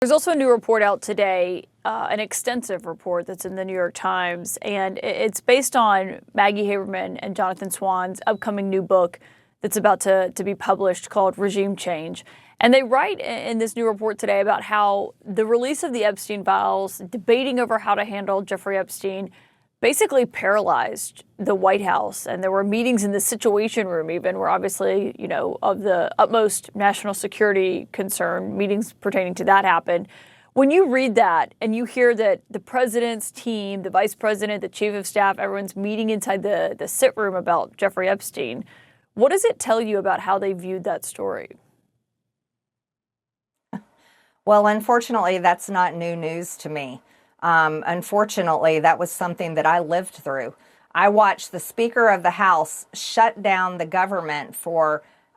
There's also a new report out today, an extensive report that's in the New York Times, and it's based on Maggie Haberman and Jonathan Swann's upcoming new book that's about to be published called Regime Change. And they write in this new report today about how the release of the Epstein files, debating over how to handle Jeffrey Epstein, basically paralyzed the White House. And there were meetings in the Situation Room even where obviously, of the utmost national security concern, meetings pertaining to that happened. When you read that and you hear that the president's team, the vice president, the chief of staff, everyone's meeting inside the sit room about Jeffrey Epstein, what does it tell you about how they viewed that story? Well, unfortunately, that's not new news to me. Unfortunately, that was something that I lived through. I watched the Speaker of the House shut down the government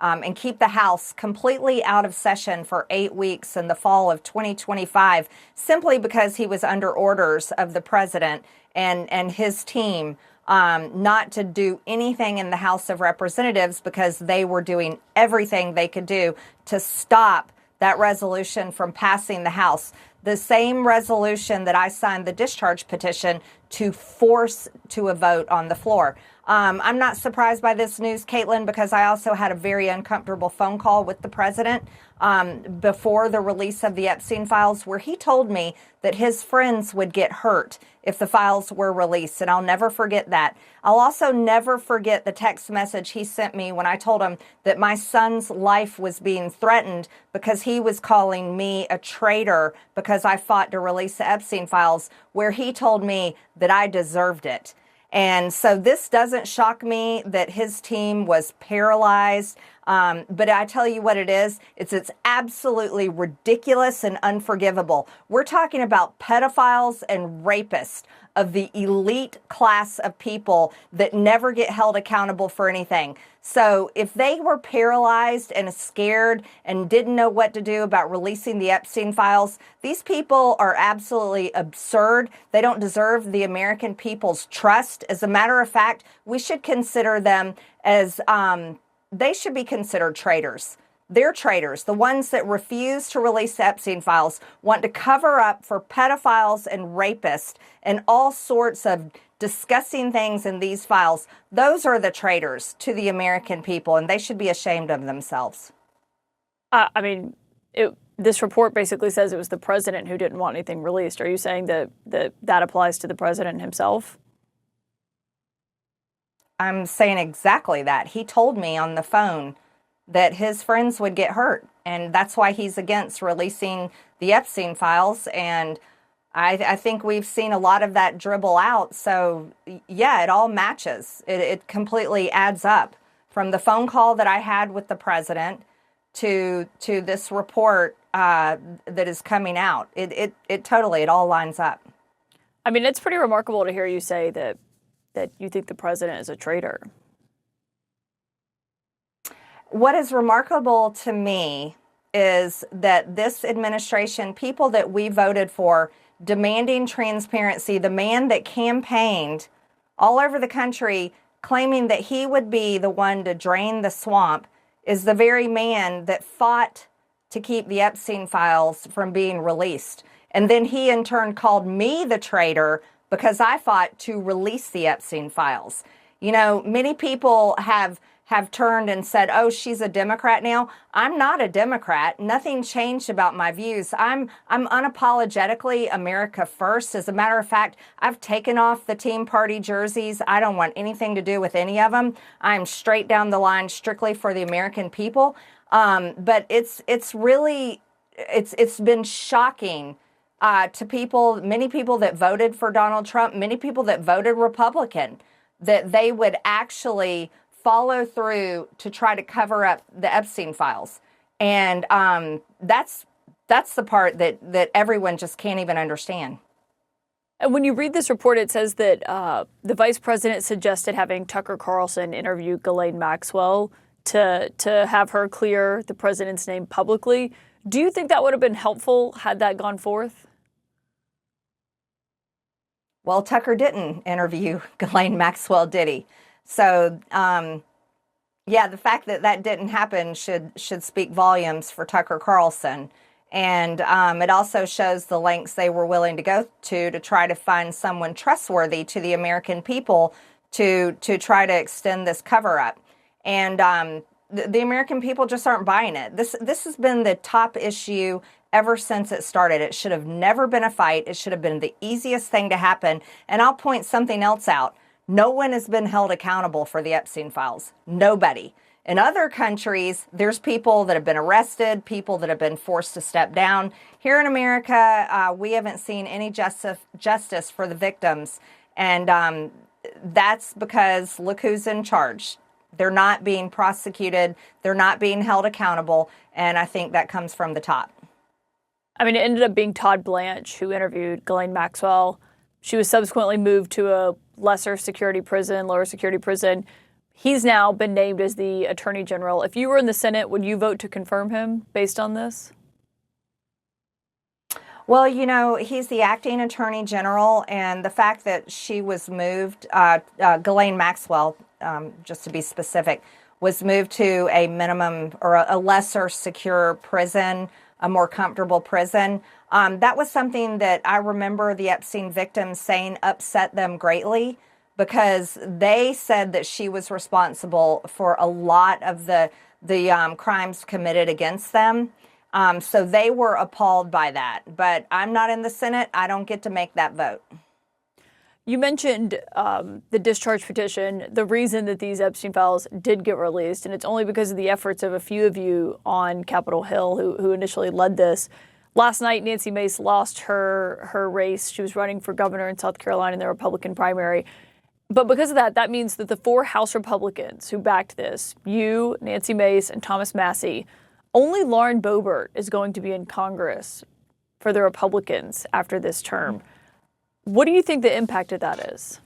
and keep the House completely out of session for 8 weeks in the fall of 2025, simply because he was under orders of the president and his team not to do anything in the House of Representatives because they were doing everything they could do to stop that resolution from passing the House. The same resolution that I signed the discharge petition to force to a vote on the floor. I'm not surprised by this news, Caitlin, because I also had a very uncomfortable phone call with the president before the release of the Epstein files, where he told me that his friends would get hurt if the files were released. And I'll never forget that. I'll also never forget the text message he sent me when I told him that my son's life was being threatened because he was calling me a traitor because I fought to release the Epstein files, where he told me that I deserved it. And so this doesn't shock me that his team was paralyzed. But I tell you what it is. It's absolutely ridiculous and unforgivable. We're talking about pedophiles and rapists of the elite class of people that never get held accountable for anything. So if they were paralyzed and scared and didn't know what to do about releasing the Epstein files, these people are absolutely absurd. They don't deserve the American people's trust. As a matter of fact, we should consider them as they should be considered traitors. They're traitors. The ones that refuse to release the Epstein files want to cover up for pedophiles and rapists and all sorts of disgusting things in these files. Those are the traitors to the American people, and they should be ashamed of themselves. This report basically says it was the president who didn't want anything released. Are you saying that applies to the president himself? I'm saying exactly that. He told me on the phone that his friends would get hurt, and that's why he's against releasing the Epstein files. And I think we've seen a lot of that dribble out. So yeah, it all matches. It completely adds up, from the phone call that I had with the president to this report that is coming out. It all lines up. I mean, it's pretty remarkable to hear you say that you think the president is a traitor. What is remarkable to me is that this administration, people that we voted for, demanding transparency, the man that campaigned all over the country claiming that he would be the one to drain the swamp, is the very man that fought to keep the Epstein files from being released. And then he in turn called me the traitor because I fought to release the Epstein files. Many people have turned and said, oh, she's a Democrat now. I'm not a Democrat. Nothing changed about my views. I'm unapologetically America first. As a matter of fact, I've taken off the Tea Party jerseys. I don't want anything to do with any of them. I'm straight down the line, strictly for the American people. But it's been shocking to people, many people that voted for Donald Trump, many people that voted Republican, that they would actually follow through to try to cover up the Epstein files. And that's the part that everyone just can't even understand. And when you read this report, it says that the vice president suggested having Tucker Carlson interview Ghislaine Maxwell to have her clear the president's name publicly. Do you think that would have been helpful had that gone forth? Well, Tucker didn't interview Ghislaine Maxwell, did he? So, yeah, the fact that didn't happen should speak volumes for Tucker Carlson. And it also shows the lengths they were willing to go to try to find someone trustworthy to the American people to try to extend this cover up. And the American people just aren't buying it. This has been the top issue ever since it started. It should have never been a fight. It should have been the easiest thing to happen. And I'll point something else out. No one has been held accountable for the Epstein files. Nobody. In other countries, there's people that have been arrested, people that have been forced to step down. Here in America, we haven't seen any justice for the victims. And that's because look who's in charge. They're not being prosecuted. They're not being held accountable. And I think that comes from the top. I mean, it ended up being Todd Blanche who interviewed Ghislaine Maxwell. She was subsequently moved to a lower security prison. He's now been named as the Attorney General. If you were in the Senate, would you vote to confirm him based on this? Well, you know, he's the acting Attorney General, and the fact that she was moved, Ghislaine Maxwell, just to be specific, was moved to a minimum or a lesser secure prison, a more comfortable prison. That was something that I remember the Epstein victims saying upset them greatly, because they said that she was responsible for a lot of the crimes committed against them. So they were appalled by that. But I'm not in the Senate. I don't get to make that vote. You mentioned the discharge petition, the reason that these Epstein files did get released, and it's only because of the efforts of a few of you on Capitol Hill who initially led this. Last night, Nancy Mace lost her race. She was running for governor in South Carolina in the Republican primary. But because of that, that means that the 4 House Republicans who backed this, you, Nancy Mace, and Thomas Massie, only Lauren Boebert is going to be in Congress for the Republicans after this term. What do you think the impact of that is?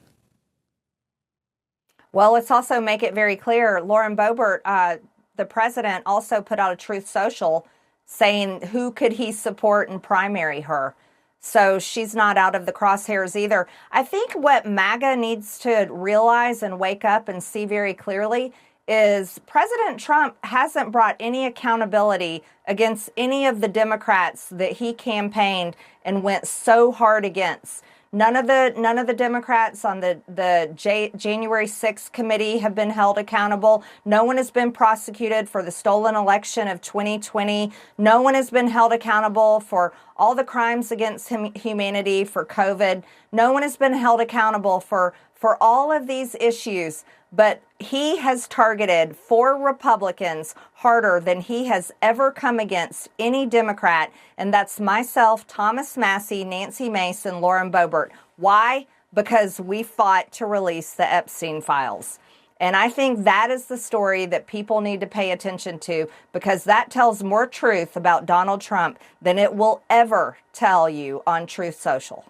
Well, let's also make it very clear. Lauren Boebert, the president, also put out a Truth Social saying who could he support and primary her. So she's not out of the crosshairs either. I think what MAGA needs to realize and wake up and see very clearly is President Trump hasn't brought any accountability against any of the Democrats that he campaigned and went so hard against. None of the Democrats on the January 6th committee have been held accountable. No one has been prosecuted for the stolen election of 2020. No one has been held accountable for all the crimes against humanity, for COVID. No one has been held accountable for all of these issues. But he has targeted 4 Republicans harder than he has ever come against any Democrat, and that's myself, Thomas Massie, Nancy Mace, and Lauren Boebert. Why? Because we fought to release the Epstein files. And I think that is the story that people need to pay attention to, because that tells more truth about Donald Trump than it will ever tell you on Truth Social.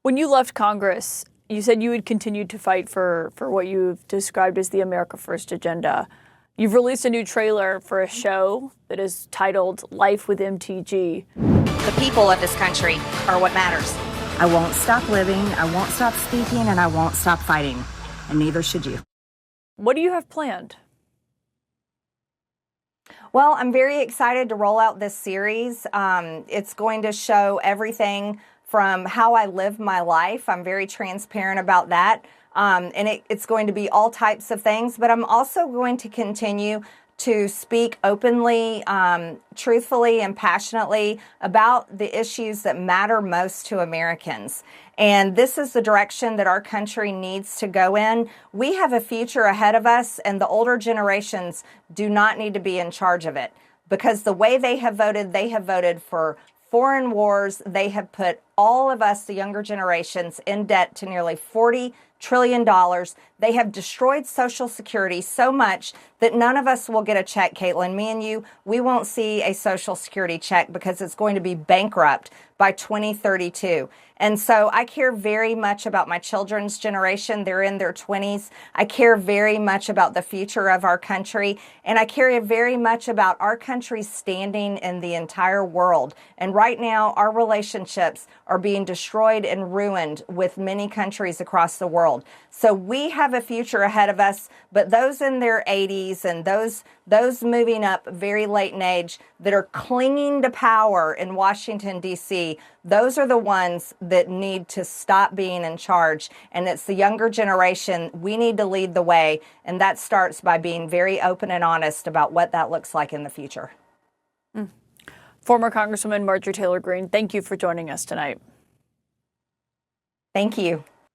When you left Congress, you said you would continue to fight for what you've described as the America First agenda. You've released a new trailer for a show that is titled Life with MTG. The people of this country are what matters. I won't stop living, I won't stop speaking, and I won't stop fighting. And neither should you. What do you have planned? Well, I'm very excited to roll out this series. It's going to show everything from how I live my life. I'm very transparent about that. And it's going to be all types of things, but I'm also going to continue to speak openly, truthfully, and passionately about the issues that matter most to Americans. And this is the direction that our country needs to go in. We have a future ahead of us, and the older generations do not need to be in charge of it, because the way they have voted for foreign wars. They have put all of us, the younger generations, in debt to nearly $40 trillion. They have destroyed Social Security so much that none of us will get a check, Caitlin. Me and you, we won't see a Social Security check because it's going to be bankrupt by 2032. And so I care very much about my children's generation. They're in their 20s. I care very much about the future of our country. And I care very much about our country's standing in the entire world. And right now, our relationships are being destroyed and ruined with many countries across the world. So we have have a future ahead of us, but those in their 80s and those moving up very late in age that are clinging to power in Washington, D.C., those are the ones that need to stop being in charge. And it's the younger generation. We need to lead the way. And that starts by being very open and honest about what that looks like in the future. Former Congresswoman Marjorie Taylor Greene, thank you for joining us tonight. Thank you.